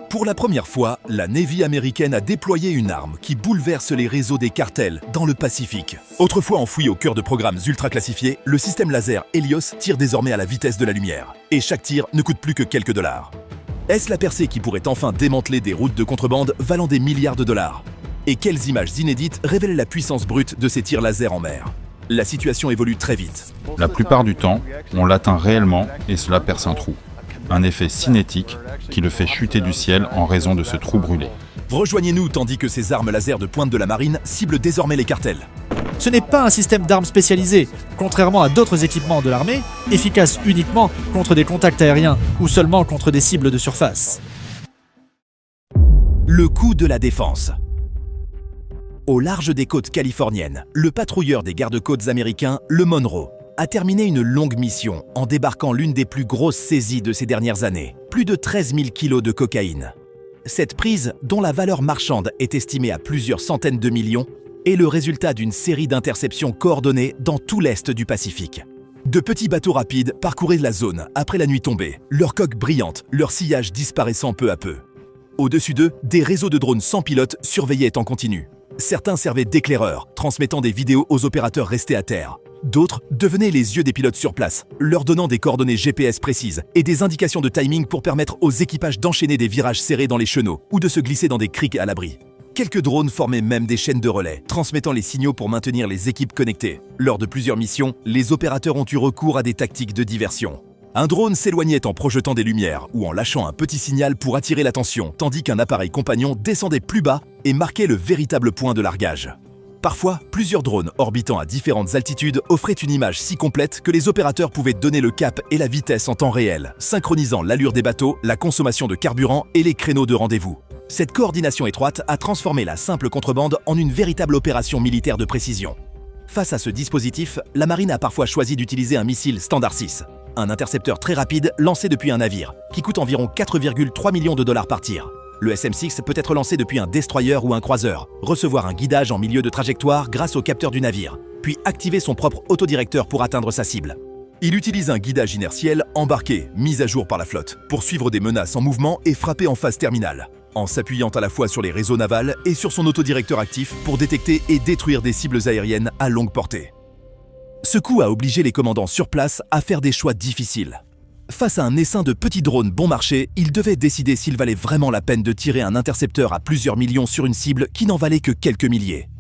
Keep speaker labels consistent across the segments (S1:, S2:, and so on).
S1: Pour la première fois, la Navy américaine a déployé une arme qui bouleverse les réseaux des cartels dans le Pacifique. Autrefois enfoui au cœur de programmes ultra classifiés, le système laser Helios tire désormais à la vitesse de la lumière. Et chaque tir ne coûte plus que quelques dollars. Est-ce la percée qui pourrait enfin démanteler des routes de contrebande valant des milliards de dollars? Et quelles images inédites révèlent la puissance brute de ces tirs laser en mer? La situation évolue très vite.
S2: La plupart du temps, on l'atteint réellement et cela perce un trou. Un effet cinétique qui le fait chuter du ciel en raison de ce trou brûlé.
S1: Rejoignez-nous tandis que ces armes laser de pointe de la marine ciblent désormais les cartels.
S3: Ce n'est pas un système d'armes spécialisé, contrairement à d'autres équipements de l'armée, efficace uniquement contre des contacts aériens ou seulement contre des cibles de surface.
S1: Le coup de la défense. Au large des côtes californiennes, le patrouilleur des gardes-côtes américains, le Monroe, a terminé une longue mission en débarquant l'une des plus grosses saisies de ces dernières années, plus de 13 000 kilos de cocaïne. Cette prise, dont la valeur marchande est estimée à plusieurs centaines de millions, est le résultat d'une série d'interceptions coordonnées dans tout l'est du Pacifique. De petits bateaux rapides parcouraient la zone après la nuit tombée, leurs coques brillantes, leur sillage disparaissant peu à peu. Au-dessus d'eux, des réseaux de drones sans pilote surveillaient en continu. Certains servaient d'éclaireurs, transmettant des vidéos aux opérateurs restés à terre. D'autres devenaient les yeux des pilotes sur place, leur donnant des coordonnées GPS précises et des indications de timing pour permettre aux équipages d'enchaîner des virages serrés dans les chenaux ou de se glisser dans des criques à l'abri. Quelques drones formaient même des chaînes de relais, transmettant les signaux pour maintenir les équipes connectées. Lors de plusieurs missions, les opérateurs ont eu recours à des tactiques de diversion. Un drone s'éloignait en projetant des lumières ou en lâchant un petit signal pour attirer l'attention, tandis qu'un appareil compagnon descendait plus bas et marquait le véritable point de largage. Parfois, plusieurs drones orbitant à différentes altitudes offraient une image si complète que les opérateurs pouvaient donner le cap et la vitesse en temps réel, synchronisant l'allure des bateaux, la consommation de carburant et les créneaux de rendez-vous. Cette coordination étroite a transformé la simple contrebande en une véritable opération militaire de précision. Face à ce dispositif, la marine a parfois choisi d'utiliser un missile Standard 6, un intercepteur très rapide lancé depuis un navire, qui coûte environ 4,3 millions de dollars par tir. Le SM-6 peut être lancé depuis un destroyer ou un croiseur, recevoir un guidage en milieu de trajectoire grâce au capteur du navire, puis activer son propre autodirecteur pour atteindre sa cible. Il utilise un guidage inertiel embarqué, mis à jour par la flotte, pour suivre des menaces en mouvement et frapper en phase terminale, en s'appuyant à la fois sur les réseaux navals et sur son autodirecteur actif pour détecter et détruire des cibles aériennes à longue portée. Ce coup a obligé les commandants sur place à faire des choix difficiles. Face à un essaim de petits drones bon marché, ils devaient décider s'il valait vraiment la peine de tirer un intercepteur à plusieurs millions sur une cible qui n'en valait que quelques milliers.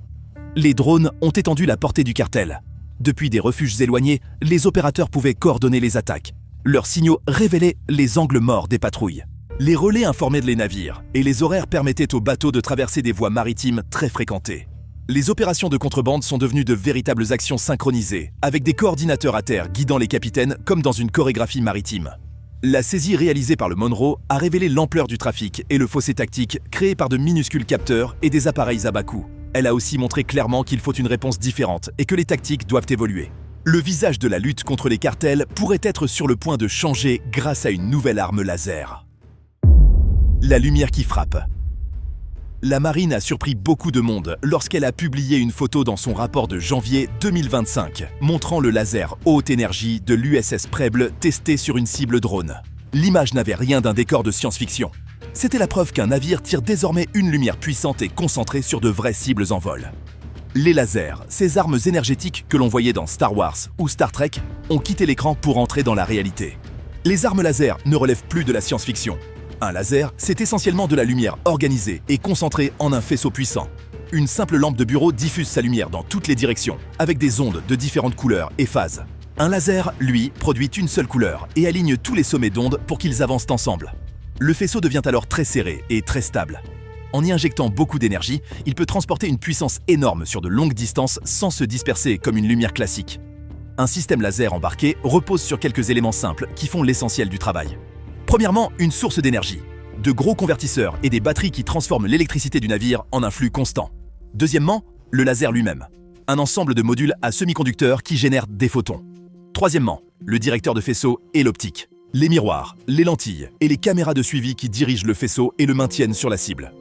S1: Les drones ont étendu la portée du cartel. Depuis des refuges éloignés, les opérateurs pouvaient coordonner les attaques. Leurs signaux révélaient les angles morts des patrouilles. Les relais informaient les navires et les horaires permettaient aux bateaux de traverser des voies maritimes très fréquentées. Les opérations de contrebande sont devenues de véritables actions synchronisées, avec des coordinateurs à terre guidant les capitaines comme dans une chorégraphie maritime. La saisie réalisée par le Monroe a révélé l'ampleur du trafic et le fossé tactique créé par de minuscules capteurs et des appareils à bas coût. Elle a aussi montré clairement qu'il faut une réponse différente et que les tactiques doivent évoluer. Le visage de la lutte contre les cartels pourrait être sur le point de changer grâce à une nouvelle arme laser. La lumière qui frappe. La marine a surpris beaucoup de monde lorsqu'elle a publié une photo dans son rapport de janvier 2025, montrant le laser haute énergie de l'USS Preble testé sur une cible drone. L'image n'avait rien d'un décor de science-fiction. C'était la preuve qu'un navire tire désormais une lumière puissante et concentrée sur de vraies cibles en vol. Les lasers, ces armes énergétiques que l'on voyait dans Star Wars ou Star Trek, ont quitté l'écran pour entrer dans la réalité. Les armes laser ne relèvent plus de la science-fiction. Un laser, c'est essentiellement de la lumière organisée et concentrée en un faisceau puissant. Une simple lampe de bureau diffuse sa lumière dans toutes les directions, avec des ondes de différentes couleurs et phases. Un laser, lui, produit une seule couleur et aligne tous les sommets d'ondes pour qu'ils avancent ensemble. Le faisceau devient alors très serré et très stable. En y injectant beaucoup d'énergie, il peut transporter une puissance énorme sur de longues distances sans se disperser comme une lumière classique. Un système laser embarqué repose sur quelques éléments simples qui font l'essentiel du travail. Premièrement, une source d'énergie, de gros convertisseurs et des batteries qui transforment l'électricité du navire en un flux constant. Deuxièmement, le laser lui-même, un ensemble de modules à semi-conducteurs qui génèrent des photons. Troisièmement, le directeur de faisceau et l'optique, les miroirs, les lentilles et les caméras de suivi qui dirigent le faisceau et le maintiennent sur la cible.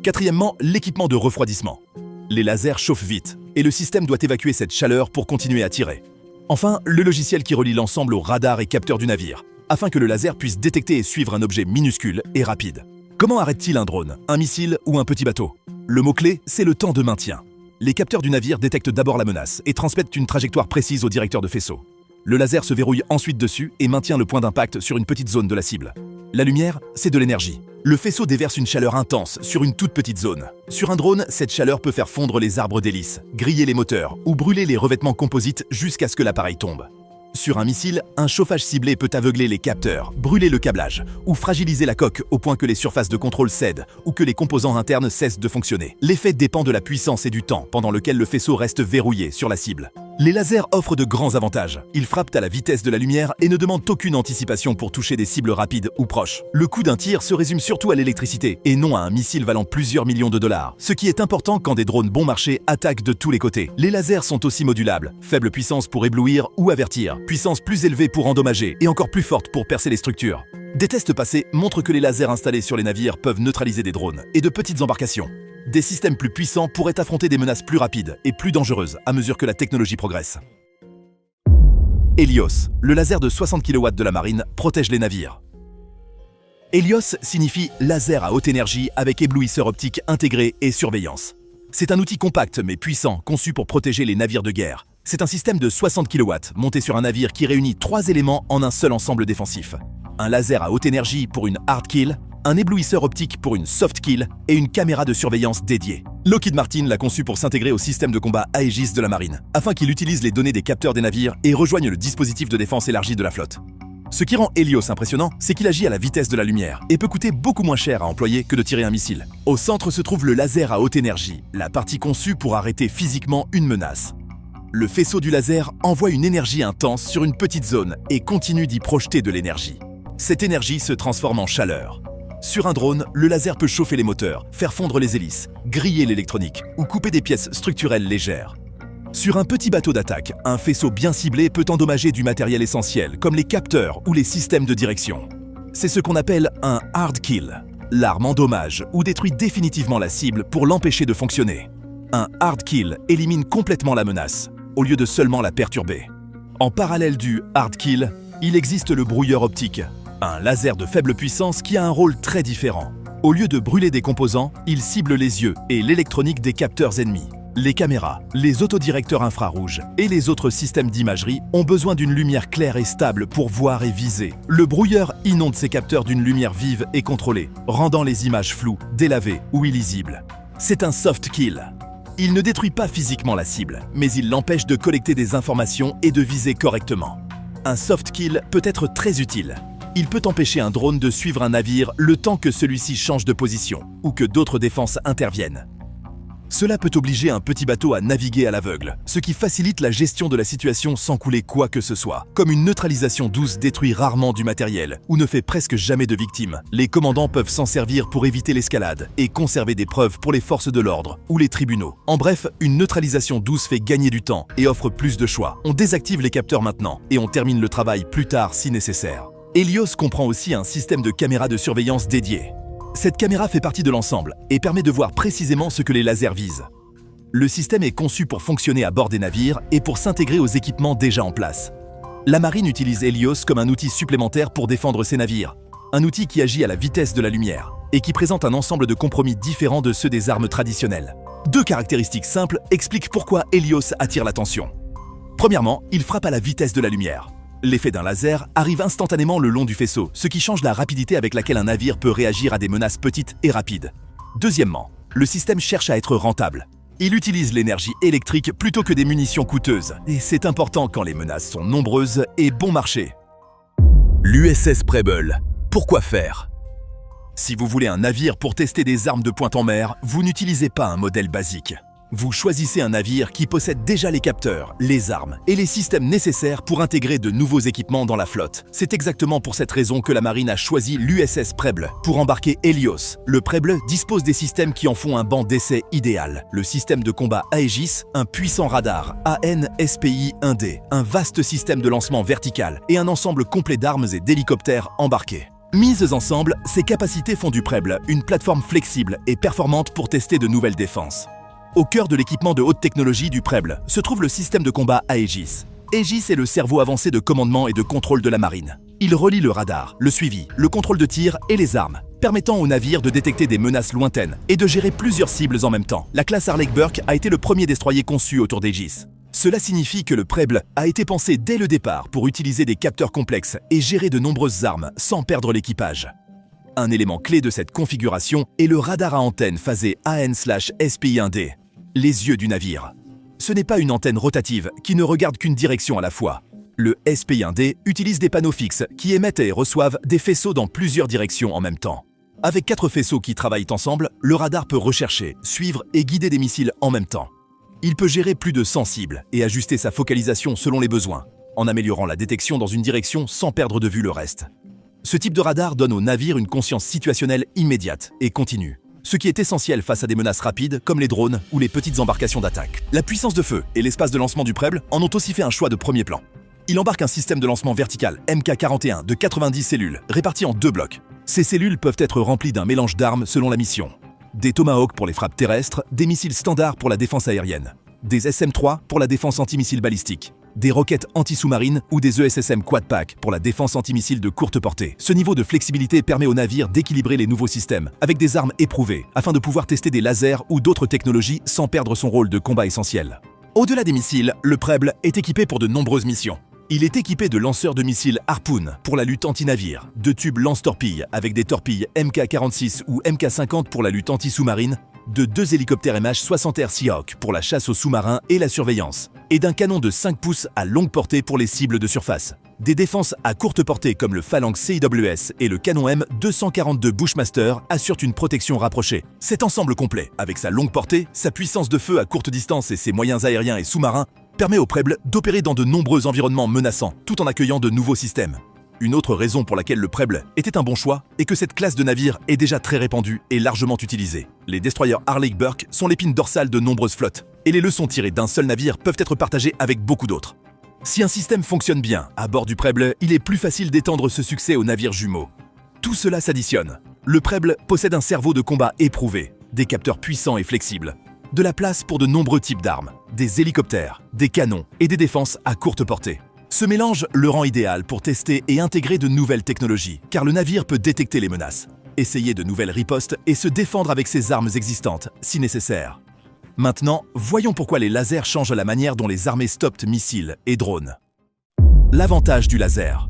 S1: Quatrièmement, l'équipement de refroidissement. Les lasers chauffent vite et le système doit évacuer cette chaleur pour continuer à tirer. Enfin, le logiciel qui relie l'ensemble aux radars et capteurs du navire, afin que le laser puisse détecter et suivre un objet minuscule et rapide. Comment arrête-t-il un drone, un missile ou un petit bateau? Le mot-clé, c'est le temps de maintien. Les capteurs du navire détectent d'abord la menace et transmettent une trajectoire précise au directeur de faisceau. Le laser se verrouille ensuite dessus et maintient le point d'impact sur une petite zone de la cible. La lumière, c'est de l'énergie. Le faisceau déverse une chaleur intense sur une toute petite zone. Sur un drone, cette chaleur peut faire fondre les arbres d'hélice, griller les moteurs ou brûler les revêtements composites jusqu'à ce que l'appareil tombe. Sur un missile, un chauffage ciblé peut aveugler les capteurs, brûler le câblage ou fragiliser la coque au point que les surfaces de contrôle cèdent ou que les composants internes cessent de fonctionner. L'effet dépend de la puissance et du temps pendant lequel le faisceau reste verrouillé sur la cible. Les lasers offrent de grands avantages. Ils frappent à la vitesse de la lumière et ne demandent aucune anticipation pour toucher des cibles rapides ou proches. Le coût d'un tir se résume surtout à l'électricité et non à un missile valant plusieurs millions de dollars, ce qui est important quand des drones bon marché attaquent de tous les côtés. Les lasers sont aussi modulables, faible puissance pour éblouir ou avertir, puissance plus élevée pour endommager et encore plus forte pour percer les structures. Des tests passés montrent que les lasers installés sur les navires peuvent neutraliser des drones et de petites embarcations. Des systèmes plus puissants pourraient affronter des menaces plus rapides et plus dangereuses à mesure que la technologie progresse. Helios, le laser de 60 kW de la marine, protège les navires. Helios signifie laser à haute énergie avec éblouisseur optique intégré et surveillance. C'est un outil compact mais puissant conçu pour protéger les navires de guerre. C'est un système de 60 kW monté sur un navire qui réunit 3 éléments en un seul ensemble défensif. Un laser à haute énergie pour une hard kill, un éblouisseur optique pour une soft kill et une caméra de surveillance dédiée. Lockheed Martin l'a conçu pour s'intégrer au système de combat Aegis de la marine, afin qu'il utilise les données des capteurs des navires et rejoigne le dispositif de défense élargi de la flotte. Ce qui rend Helios impressionnant, c'est qu'il agit à la vitesse de la lumière et peut coûter beaucoup moins cher à employer que de tirer un missile. Au centre se trouve le laser à haute énergie, la partie conçue pour arrêter physiquement une menace. Le faisceau du laser envoie une énergie intense sur une petite zone et continue d'y projeter de l'énergie. Cette énergie se transforme en chaleur. Sur un drone, le laser peut chauffer les moteurs, faire fondre les hélices, griller l'électronique ou couper des pièces structurelles légères. Sur un petit bateau d'attaque, un faisceau bien ciblé peut endommager du matériel essentiel comme les capteurs ou les systèmes de direction. C'est ce qu'on appelle un hard kill. L'arme endommage ou détruit définitivement la cible pour l'empêcher de fonctionner. Un hard kill élimine complètement la menace, au lieu de seulement la perturber. En parallèle du hard kill, il existe le brouilleur optique, un laser de faible puissance qui a un rôle très différent. Au lieu de brûler des composants, il cible les yeux et l'électronique des capteurs ennemis. Les caméras, les autodirecteurs infrarouges et les autres systèmes d'imagerie ont besoin d'une lumière claire et stable pour voir et viser. Le brouilleur inonde ces capteurs d'une lumière vive et contrôlée, rendant les images floues, délavées ou illisibles. C'est un soft kill. Il ne détruit pas physiquement la cible, mais il l'empêche de collecter des informations et de viser correctement. Un soft kill peut être très utile. Il peut empêcher un drone de suivre un navire le temps que celui-ci change de position ou que d'autres défenses interviennent. Cela peut obliger un petit bateau à naviguer à l'aveugle, ce qui facilite la gestion de la situation sans couler quoi que ce soit. Comme une neutralisation douce détruit rarement du matériel ou ne fait presque jamais de victimes, les commandants peuvent s'en servir pour éviter l'escalade et conserver des preuves pour les forces de l'ordre ou les tribunaux. En bref, une neutralisation douce fait gagner du temps et offre plus de choix. On désactive les capteurs maintenant et on termine le travail plus tard si nécessaire. Helios comprend aussi un système de caméra de surveillance dédié. Cette caméra fait partie de l'ensemble et permet de voir précisément ce que les lasers visent. Le système est conçu pour fonctionner à bord des navires et pour s'intégrer aux équipements déjà en place. La marine utilise Helios comme un outil supplémentaire pour défendre ses navires, un outil qui agit à la vitesse de la lumière et qui présente un ensemble de compromis différents de ceux des armes traditionnelles. Deux caractéristiques simples expliquent pourquoi Helios attire l'attention. Premièrement, il frappe à la vitesse de la lumière. L'effet d'un laser arrive instantanément le long du faisceau, ce qui change la rapidité avec laquelle un navire peut réagir à des menaces petites et rapides. Deuxièmement, le système cherche à être rentable. Il utilise l'énergie électrique plutôt que des munitions coûteuses, et c'est important quand les menaces sont nombreuses et bon marché. L'USS Preble. Pourquoi faire? Si vous voulez un navire pour tester des armes de pointe en mer, vous n'utilisez pas un modèle basique. Vous choisissez un navire qui possède déjà les capteurs, les armes et les systèmes nécessaires pour intégrer de nouveaux équipements dans la flotte. C'est exactement pour cette raison que la marine a choisi l'USS Preble pour embarquer Helios. Le Preble dispose des systèmes qui en font un banc d'essai idéal. Le système de combat Aegis, un puissant radar AN/SPI-1D, un vaste système de lancement vertical et un ensemble complet d'armes et d'hélicoptères embarqués. Mises ensemble, ces capacités font du Preble une plateforme flexible et performante pour tester de nouvelles défenses. Au cœur de l'équipement de haute technologie du Preble se trouve le système de combat Aegis. Aegis est le cerveau avancé de commandement et de contrôle de la marine. Il relie le radar, le suivi, le contrôle de tir et les armes, permettant aux navires de détecter des menaces lointaines et de gérer plusieurs cibles en même temps. La classe Harlech-Burke a été le premier destroyer conçu autour d'Aegis. Cela signifie que le Preble a été pensé dès le départ pour utiliser des capteurs complexes et gérer de nombreuses armes sans perdre l'équipage. Un élément clé de cette configuration est le radar à antenne phasé AN/SPI-1D, les yeux du navire. Ce n'est pas une antenne rotative qui ne regarde qu'une direction à la fois. Le SPI-1D utilise des panneaux fixes qui émettent et reçoivent des faisceaux dans plusieurs directions en même temps. Avec 4 faisceaux qui travaillent ensemble, le radar peut rechercher, suivre et guider des missiles en même temps. Il peut gérer plus de 100 cibles et ajuster sa focalisation selon les besoins, en améliorant la détection dans une direction sans perdre de vue le reste. Ce type de radar donne aux navires une conscience situationnelle immédiate et continue, ce qui est essentiel face à des menaces rapides comme les drones ou les petites embarcations d'attaque. La puissance de feu et l'espace de lancement du Preble en ont aussi fait un choix de premier plan. Il embarque un système de lancement vertical MK41 de 90 cellules, réparties en 2 blocs. Ces cellules peuvent être remplies d'un mélange d'armes selon la mission. Des Tomahawk pour les frappes terrestres, des missiles standards pour la défense aérienne, des SM-3 pour la défense antimissile balistique, des roquettes anti-sous-marines ou des ESSM Quad-Pack pour la défense antimissile de courte portée. Ce niveau de flexibilité permet aux navires d'équilibrer les nouveaux systèmes avec des armes éprouvées afin de pouvoir tester des lasers ou d'autres technologies sans perdre son rôle de combat essentiel. Au-delà des missiles, le Preble est équipé pour de nombreuses missions. Il est équipé de lanceurs de missiles Harpoon pour la lutte anti-navire, de tubes lance-torpilles avec des torpilles MK46 ou MK50 pour la lutte anti-sous-marine, de 2 hélicoptères MH-60R Seahawk pour la chasse aux sous-marins et la surveillance, et d'un canon de 5 pouces à longue portée pour les cibles de surface. Des défenses à courte portée comme le Phalanx CIWS et le canon M242 Bushmaster assurent une protection rapprochée. Cet ensemble complet, avec sa longue portée, sa puissance de feu à courte distance et ses moyens aériens et sous-marins, permet au Preble d'opérer dans de nombreux environnements menaçants, tout en accueillant de nouveaux systèmes. Une autre raison pour laquelle le Preble était un bon choix est que cette classe de navire est déjà très répandue et largement utilisée. Les destroyers Harlech-Burke sont l'épine dorsale de nombreuses flottes, et les leçons tirées d'un seul navire peuvent être partagées avec beaucoup d'autres. Si un système fonctionne bien à bord du Preble, il est plus facile d'étendre ce succès aux navires jumeaux. Tout cela s'additionne. Le Preble possède un cerveau de combat éprouvé, des capteurs puissants et flexibles, de la place pour de nombreux types d'armes, des hélicoptères, des canons et des défenses à courte portée. Ce mélange le rend idéal pour tester et intégrer de nouvelles technologies, car le navire peut détecter les menaces, essayer de nouvelles ripostes et se défendre avec ses armes existantes, si nécessaire. Maintenant, voyons pourquoi les lasers changent la manière dont les armées stoppent missiles et drones. L'avantage du laser.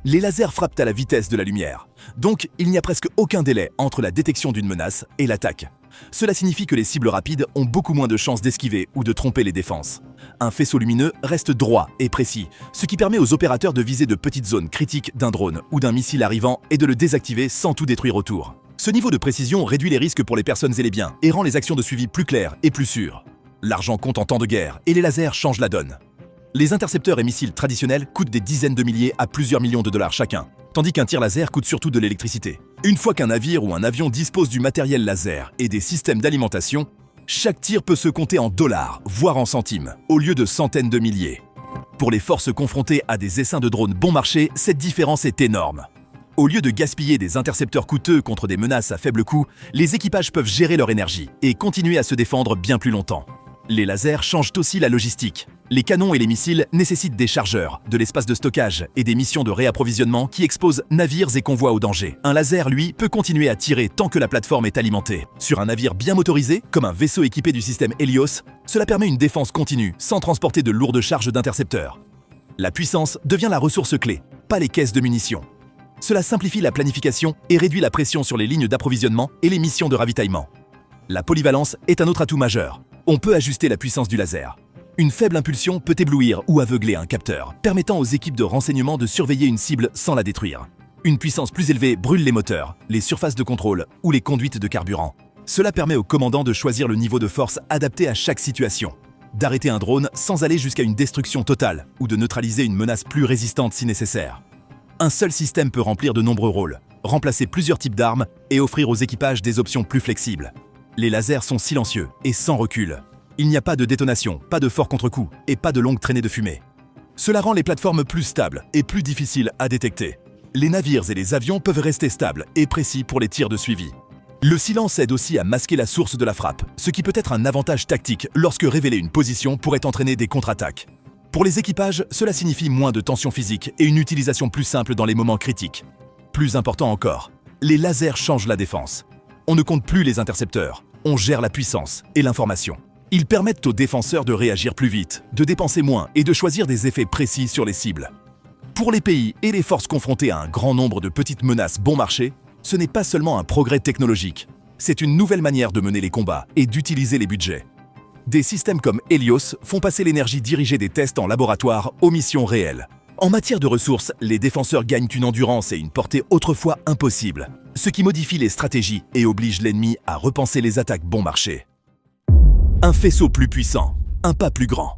S1: Les lasers frappent à la vitesse de la lumière, donc il n'y a presque aucun délai entre la détection d'une menace et l'attaque. Cela signifie que les cibles rapides ont beaucoup moins de chances d'esquiver ou de tromper les défenses. Un faisceau lumineux reste droit et précis, ce qui permet aux opérateurs de viser de petites zones critiques d'un drone ou d'un missile arrivant et de le désactiver sans tout détruire autour. Ce niveau de précision réduit les risques pour les personnes et les biens et rend les actions de suivi plus claires et plus sûres. L'argent compte en temps de guerre et les lasers changent la donne. Les intercepteurs et missiles traditionnels coûtent des dizaines de milliers à plusieurs millions de dollars chacun, tandis qu'un tir laser coûte surtout de l'électricité. Une fois qu'un navire ou un avion dispose du matériel laser et des systèmes d'alimentation, chaque tir peut se compter en dollars, voire en centimes, au lieu de centaines de milliers. Pour les forces confrontées à des essaims de drones bon marché, cette différence est énorme. Au lieu de gaspiller des intercepteurs coûteux contre des menaces à faible coût, les équipages peuvent gérer leur énergie et continuer à se défendre bien plus longtemps. Les lasers changent aussi la logistique. Les canons et les missiles nécessitent des chargeurs, de l'espace de stockage et des missions de réapprovisionnement qui exposent navires et convois au danger. Un laser, lui, peut continuer à tirer tant que la plateforme est alimentée. Sur un navire bien motorisé, comme un vaisseau équipé du système Helios, cela permet une défense continue sans transporter de lourdes charges d'intercepteurs. La puissance devient la ressource clé, pas les caisses de munitions. Cela simplifie la planification et réduit la pression sur les lignes d'approvisionnement et les missions de ravitaillement. La polyvalence est un autre atout majeur. On peut ajuster la puissance du laser. Une faible impulsion peut éblouir ou aveugler un capteur, permettant aux équipes de renseignement de surveiller une cible sans la détruire. Une puissance plus élevée brûle les moteurs, les surfaces de contrôle ou les conduites de carburant. Cela permet au commandant de choisir le niveau de force adapté à chaque situation, d'arrêter un drone sans aller jusqu'à une destruction totale ou de neutraliser une menace plus résistante si nécessaire. Un seul système peut remplir de nombreux rôles, remplacer plusieurs types d'armes et offrir aux équipages des options plus flexibles. Les lasers sont silencieux et sans recul. Il n'y a pas de détonation, pas de fort contre-coup et pas de longues traînées de fumée. Cela rend les plateformes plus stables et plus difficiles à détecter. Les navires et les avions peuvent rester stables et précis pour les tirs de suivi. Le silence aide aussi à masquer la source de la frappe, ce qui peut être un avantage tactique lorsque révéler une position pourrait entraîner des contre-attaques. Pour les équipages, cela signifie moins de tension physique et une utilisation plus simple dans les moments critiques. Plus important encore, les lasers changent la défense. On ne compte plus les intercepteurs, on gère la puissance et l'information. Ils permettent aux défenseurs de réagir plus vite, de dépenser moins et de choisir des effets précis sur les cibles. Pour les pays et les forces confrontées à un grand nombre de petites menaces bon marché, ce n'est pas seulement un progrès technologique, c'est une nouvelle manière de mener les combats et d'utiliser les budgets. Des systèmes comme Helios font passer l'énergie dirigée des tests en laboratoire aux missions réelles. En matière de ressources, les défenseurs gagnent une endurance et une portée autrefois impossibles, ce qui modifie les stratégies et oblige l'ennemi à repenser les attaques bon marché. Un faisceau plus puissant, un pas plus grand.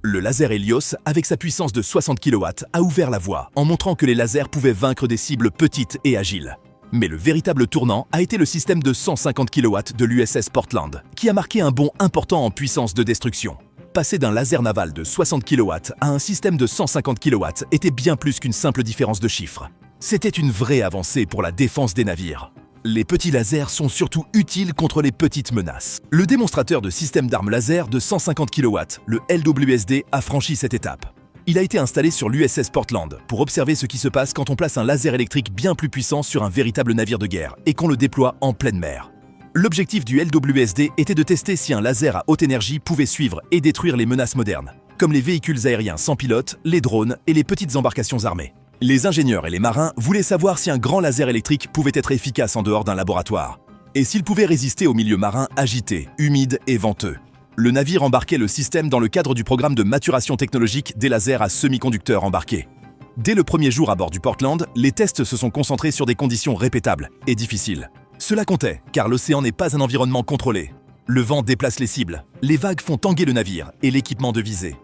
S1: Le laser Helios, avec sa puissance de 60 kW, a ouvert la voie en montrant que les lasers pouvaient vaincre des cibles petites et agiles. Mais le véritable tournant a été le système de 150 kW de l'USS Portland, qui a marqué un bond important en puissance de destruction. Passer d'un laser naval de 60 kW à un système de 150 kW était bien plus qu'une simple différence de chiffres. C'était une vraie avancée pour la défense des navires. Les petits lasers sont surtout utiles contre les petites menaces. Le démonstrateur de système d'armes laser de 150 kW, le LWSD, a franchi cette étape. Il a été installé sur l'USS Portland pour observer ce qui se passe quand on place un laser électrique bien plus puissant sur un véritable navire de guerre et qu'on le déploie en pleine mer. L'objectif du LWSD était de tester si un laser à haute énergie pouvait suivre et détruire les menaces modernes, comme les véhicules aériens sans pilote, les drones et les petites embarcations armées. Les ingénieurs et les marins voulaient savoir si un grand laser électrique pouvait être efficace en dehors d'un laboratoire, et s'il pouvait résister au milieu marin agité, humide et venteux. Le navire embarquait le système dans le cadre du programme de maturation technologique des lasers à semi-conducteurs embarqués. Dès le premier jour à bord du Portland, les tests se sont concentrés sur des conditions répétables et difficiles. Cela comptait, car l'océan n'est pas un environnement contrôlé. Le vent déplace les cibles, les vagues font tanguer le navire et l'équipement de visée.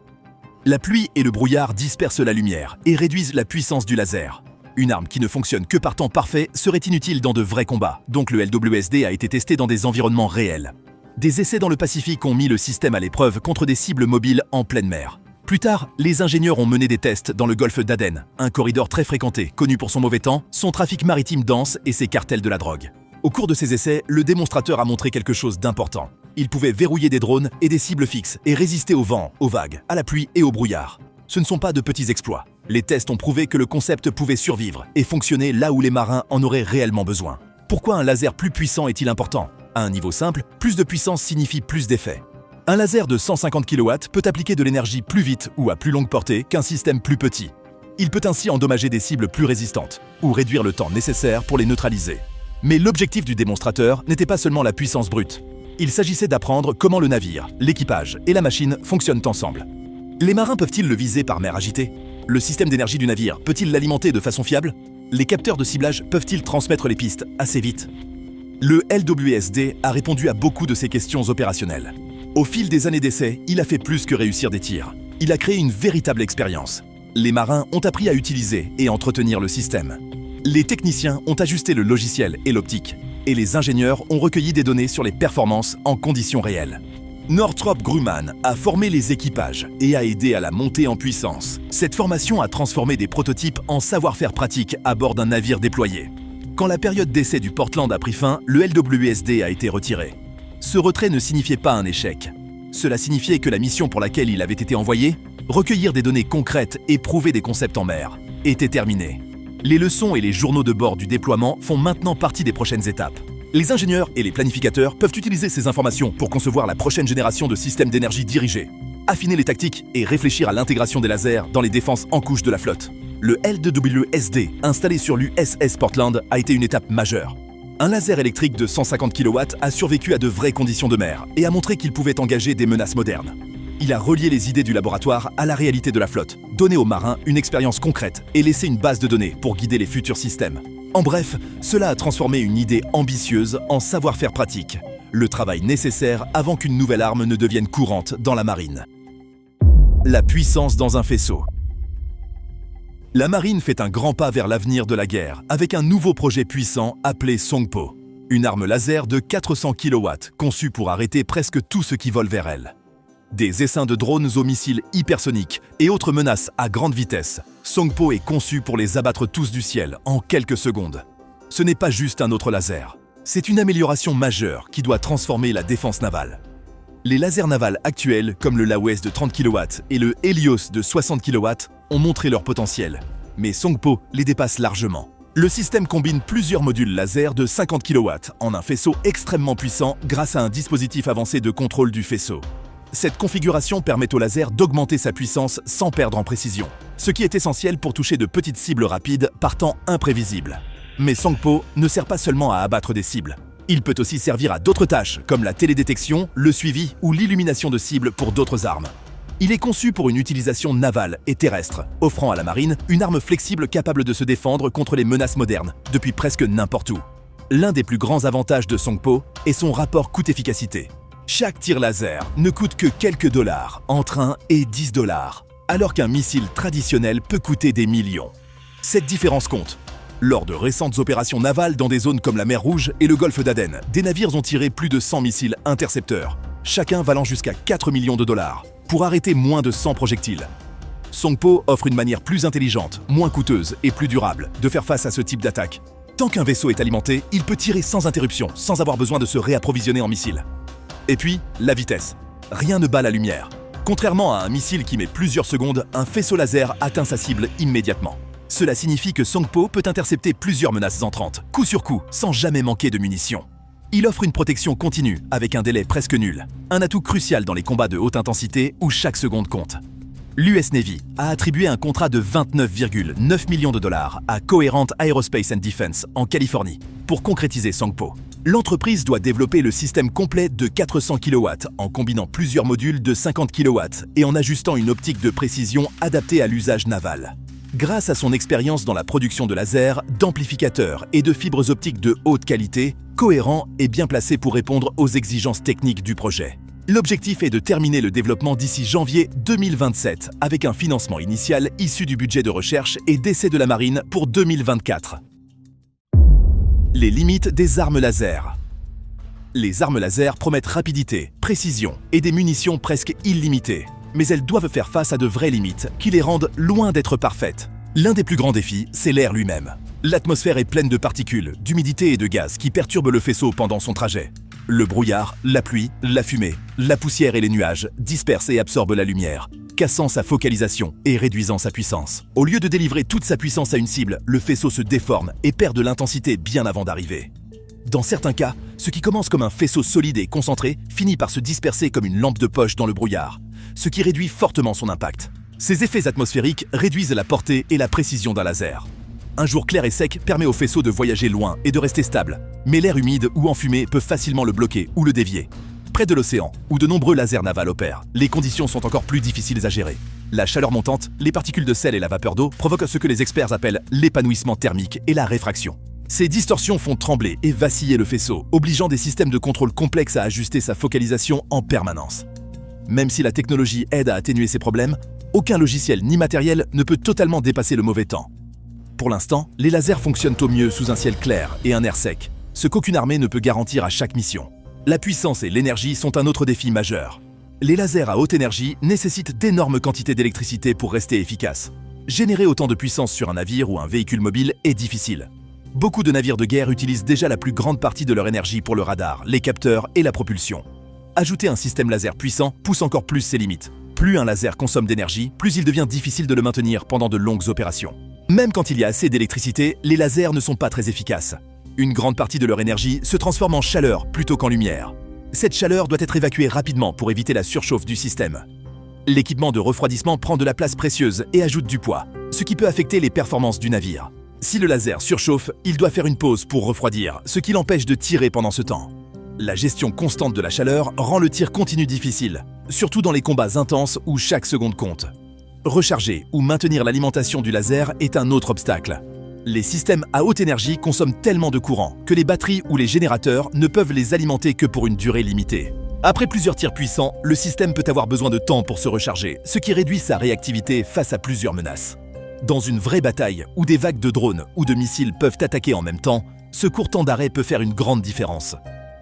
S1: La pluie et le brouillard dispersent la lumière et réduisent la puissance du laser. Une arme qui ne fonctionne que par temps parfait serait inutile dans de vrais combats, donc le LWSD a été testé dans des environnements réels. Des essais dans le Pacifique ont mis le système à l'épreuve contre des cibles mobiles en pleine mer. Plus tard, les ingénieurs ont mené des tests dans le golfe d'Aden, un corridor très fréquenté, connu pour son mauvais temps, son trafic maritime dense et ses cartels de la drogue. Au cours de ces essais, le démonstrateur a montré quelque chose d'important. Il pouvait verrouiller des drones et des cibles fixes et résister au vent, aux vagues, à la pluie et au brouillard. Ce ne sont pas de petits exploits. Les tests ont prouvé que le concept pouvait survivre et fonctionner là où les marins en auraient réellement besoin. Pourquoi un laser plus puissant est-il important? À un niveau simple, plus de puissance signifie plus d'effet. Un laser de 150 kW peut appliquer de l'énergie plus vite ou à plus longue portée qu'un système plus petit. Il peut ainsi endommager des cibles plus résistantes ou réduire le temps nécessaire pour les neutraliser. Mais l'objectif du démonstrateur n'était pas seulement la puissance brute. Il s'agissait d'apprendre comment le navire, l'équipage et la machine fonctionnent ensemble. Les marins peuvent-ils le viser par mer agitée? Le système d'énergie du navire peut-il l'alimenter de façon fiable? Les capteurs de ciblage peuvent-ils transmettre les pistes assez vite? Le LWSD a répondu à beaucoup de ces questions opérationnelles. Au fil des années d'essais, il a fait plus que réussir des tirs. Il a créé une véritable expérience. Les marins ont appris à utiliser et entretenir le système. Les techniciens ont ajusté le logiciel et l'optique, et les ingénieurs ont recueilli des données sur les performances en conditions réelles. Northrop Grumman a formé les équipages et a aidé à la montée en puissance. Cette formation a transformé des prototypes en savoir-faire pratique à bord d'un navire déployé. Quand la période d'essai du Portland a pris fin, le LWSD a été retiré. Ce retrait ne signifiait pas un échec. Cela signifiait que la mission pour laquelle il avait été envoyé, recueillir des données concrètes et prouver des concepts en mer, était terminée. Les leçons et les journaux de bord du déploiement font maintenant partie des prochaines étapes. Les ingénieurs et les planificateurs peuvent utiliser ces informations pour concevoir la prochaine génération de systèmes d'énergie dirigés, affiner les tactiques et réfléchir à l'intégration des lasers dans les défenses en couche de la flotte. Le LWSD, installé sur l'USS Portland, a été une étape majeure. Un laser électrique de 150 kW a survécu à de vraies conditions de mer et a montré qu'il pouvait engager des menaces modernes. Il a relié les idées du laboratoire à la réalité de la flotte, donné aux marins une expérience concrète et laissé une base de données pour guider les futurs systèmes. En bref, cela a transformé une idée ambitieuse en savoir-faire pratique, le travail nécessaire avant qu'une nouvelle arme ne devienne courante dans la marine. La puissance dans un faisceau. La marine fait un grand pas vers l'avenir de la guerre avec un nouveau projet puissant appelé Songpo, une arme laser de 400 kW conçue pour arrêter presque tout ce qui vole vers elle. Des essaims de drones aux missiles hypersoniques et autres menaces à grande vitesse, Songpo est conçu pour les abattre tous du ciel en quelques secondes. Ce n'est pas juste un autre laser, c'est une amélioration majeure qui doit transformer la défense navale. Les lasers navals actuels, comme le Laoes de 30 kW et le Helios de 60 kW, ont montré leur potentiel. Mais Songpo les dépasse largement. Le système combine plusieurs modules laser de 50 kW en un faisceau extrêmement puissant grâce à un dispositif avancé de contrôle du faisceau. Cette configuration permet au laser d'augmenter sa puissance sans perdre en précision, ce qui est essentiel pour toucher de petites cibles rapides par temps imprévisible. Mais Songpo ne sert pas seulement à abattre des cibles. Il peut aussi servir à d'autres tâches, comme la télédétection, le suivi ou l'illumination de cibles pour d'autres armes. Il est conçu pour une utilisation navale et terrestre, offrant à la marine une arme flexible capable de se défendre contre les menaces modernes, depuis presque n'importe où. L'un des plus grands avantages de Songpo est son rapport coût-efficacité. Chaque tir laser ne coûte que quelques dollars, entre 1 et 10 $, alors qu'un missile traditionnel peut coûter des millions. Cette différence compte. Lors de récentes opérations navales dans des zones comme la mer Rouge et le golfe d'Aden, des navires ont tiré plus de 100 missiles intercepteurs, chacun valant jusqu'à 4 millions de dollars, pour arrêter moins de 100 projectiles. Songpo offre une manière plus intelligente, moins coûteuse et plus durable de faire face à ce type d'attaque. Tant qu'un vaisseau est alimenté, il peut tirer sans interruption, sans avoir besoin de se réapprovisionner en missiles. Et puis, la vitesse. Rien ne bat la lumière. Contrairement à un missile qui met plusieurs secondes, un faisceau laser atteint sa cible immédiatement. Cela signifie que Songpo peut intercepter plusieurs menaces entrantes, coup sur coup, sans jamais manquer de munitions. Il offre une protection continue, avec un délai presque nul, un atout crucial dans les combats de haute intensité où chaque seconde compte. L'US Navy a attribué un contrat de 29,9 millions de dollars à Coherent Aerospace and Defense en Californie pour concrétiser Songpo. L'entreprise doit développer le système complet de 400 kW en combinant plusieurs modules de 50 kW et en ajustant une optique de précision adaptée à l'usage naval. Grâce à son expérience dans la production de lasers, d'amplificateurs et de fibres optiques de haute qualité, Coherent est bien placé pour répondre aux exigences techniques du projet. L'objectif est de terminer le développement d'ici janvier 2027 avec un financement initial issu du budget de recherche et d'essai de la marine pour 2024. Les limites des armes laser. Les armes laser promettent rapidité, précision et des munitions presque illimitées. Mais elles doivent faire face à de vraies limites qui les rendent loin d'être parfaites. L'un des plus grands défis, c'est l'air lui-même. L'atmosphère est pleine de particules, d'humidité et de gaz qui perturbent le faisceau pendant son trajet. Le brouillard, la pluie, la fumée, la poussière et les nuages dispersent et absorbent la lumière, cassant sa focalisation et réduisant sa puissance. Au lieu de délivrer toute sa puissance à une cible, le faisceau se déforme et perd de l'intensité bien avant d'arriver. Dans certains cas, ce qui commence comme un faisceau solide et concentré finit par se disperser comme une lampe de poche dans le brouillard, ce qui réduit fortement son impact. Ces effets atmosphériques réduisent la portée et la précision d'un laser. Un jour clair et sec permet au faisceau de voyager loin et de rester stable, mais l'air humide ou enfumé peut facilement le bloquer ou le dévier. Près de l'océan, où de nombreux lasers navals opèrent, les conditions sont encore plus difficiles à gérer. La chaleur montante, les particules de sel et la vapeur d'eau provoquent ce que les experts appellent l'épanouissement thermique et la réfraction. Ces distorsions font trembler et vaciller le faisceau, obligeant des systèmes de contrôle complexes à ajuster sa focalisation en permanence. Même si la technologie aide à atténuer ces problèmes, aucun logiciel ni matériel ne peut totalement dépasser le mauvais temps. Pour l'instant, les lasers fonctionnent au mieux sous un ciel clair et un air sec, ce qu'aucune armée ne peut garantir à chaque mission. La puissance et l'énergie sont un autre défi majeur. Les lasers à haute énergie nécessitent d'énormes quantités d'électricité pour rester efficaces. Générer autant de puissance sur un navire ou un véhicule mobile est difficile. Beaucoup de navires de guerre utilisent déjà la plus grande partie de leur énergie pour le radar, les capteurs et la propulsion. Ajouter un système laser puissant pousse encore plus ses limites. Plus un laser consomme d'énergie, plus il devient difficile de le maintenir pendant de longues opérations. Même quand il y a assez d'électricité, les lasers ne sont pas très efficaces. Une grande partie de leur énergie se transforme en chaleur plutôt qu'en lumière. Cette chaleur doit être évacuée rapidement pour éviter la surchauffe du système. L'équipement de refroidissement prend de la place précieuse et ajoute du poids, ce qui peut affecter les performances du navire. Si le laser surchauffe, il doit faire une pause pour refroidir, ce qui l'empêche de tirer pendant ce temps. La gestion constante de la chaleur rend le tir continu difficile, surtout dans les combats intenses où chaque seconde compte. Recharger ou maintenir l'alimentation du laser est un autre obstacle. Les systèmes à haute énergie consomment tellement de courant que les batteries ou les générateurs ne peuvent les alimenter que pour une durée limitée. Après plusieurs tirs puissants, le système peut avoir besoin de temps pour se recharger, ce qui réduit sa réactivité face à plusieurs menaces. Dans une vraie bataille où des vagues de drones ou de missiles peuvent attaquer en même temps, ce court temps d'arrêt peut faire une grande différence.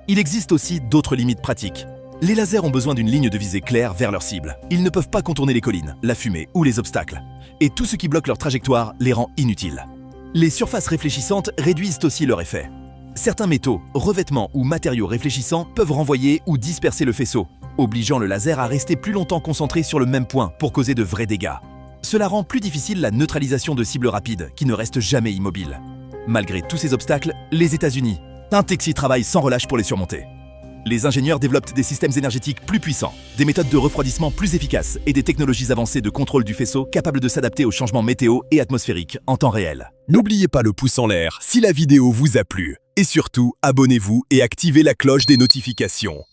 S1: Il existe aussi d'autres limites pratiques. Les lasers ont besoin d'une ligne de visée claire vers leur cible. Ils ne peuvent pas contourner les collines, la fumée ou les obstacles. Et tout ce qui bloque leur trajectoire les rend inutiles. Les surfaces réfléchissantes réduisent aussi leur effet. Certains métaux, revêtements ou matériaux réfléchissants peuvent renvoyer ou disperser le faisceau, obligeant le laser à rester plus longtemps concentré sur le même point pour causer de vrais dégâts. Cela rend plus difficile la neutralisation de cibles rapides qui ne restent jamais immobiles. Malgré tous ces obstacles, les États-Unis, Intexi travaille sans relâche pour les surmonter. Les ingénieurs développent des systèmes énergétiques plus puissants, des méthodes de refroidissement plus efficaces et des technologies avancées de contrôle du faisceau capables de s'adapter aux changements météo et atmosphériques en temps réel.
S4: N'oubliez pas le pouce en l'air si la vidéo vous a plu. Et surtout, abonnez-vous et activez la cloche des notifications.